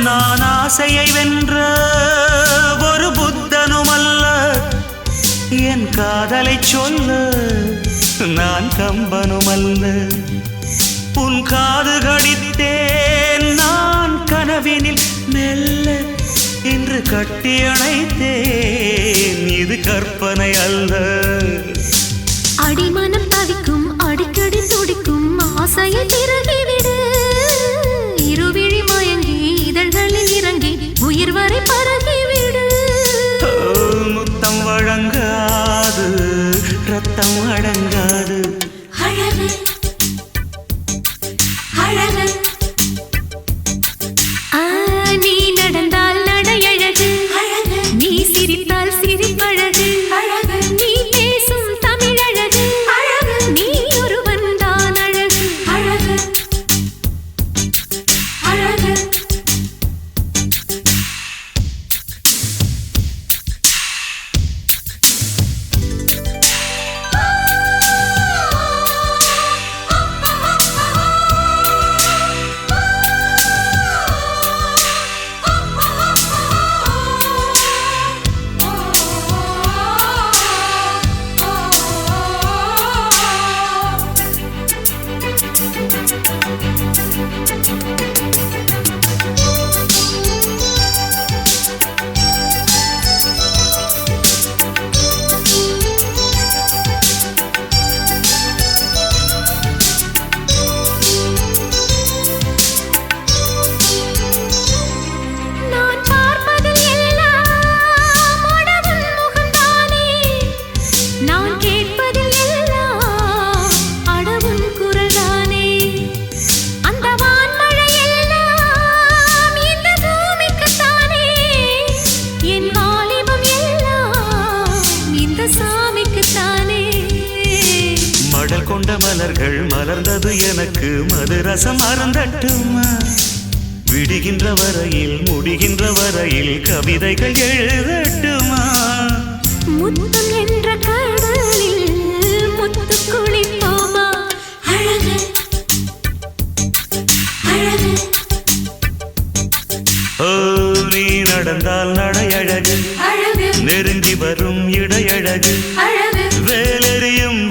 நான் ஆசையை வென்ற ஒரு புத்தனுமல்ல, என் காதலை சொல்ல நான் கம்பனுமல்ல. உன் காது கடித்தேன் நான் கனவினில் மெல்ல, இன்று கட்டி அணைத்தேன் இது கற்பனை அல்ல. அடிமனம் தவிக்கும் அடிக்கடி துடிக்கும் ஆசையை திறகிவிடு. இருவிழி மயங்கி இதழ்களில் இறங்கி உயிர் வரை பரகிவிடு. முத்தம் வழங்காது ரத்தம் அடங்காது. அழகு அழகு நீ நடந்தால் நடையழகு அழகு, நீ சிரித்தால் சிரிப்பழகு அழகு, நீ பேசும் தமிழழகு அழகு, நீ ஒருவன் தான் அழகு அழகு அழகு. மடல் கொண்ட மலர்கள் மலர்ந்தது எனக்கு மதுரசம் அருந்தட்டுமா. விடுகின்ற வரையில் முடிகின்ற வரையில் கவிதைகள் எழுதட்டுமா. முத்தம் என்ற கடலில் முத்து குளிப்போமா. அழகு அழகு ஓ நீ நடந்தால் நடையழகு அழகு, நெருங்கி வரும் இடையழகு அழகு, வேலெறியும்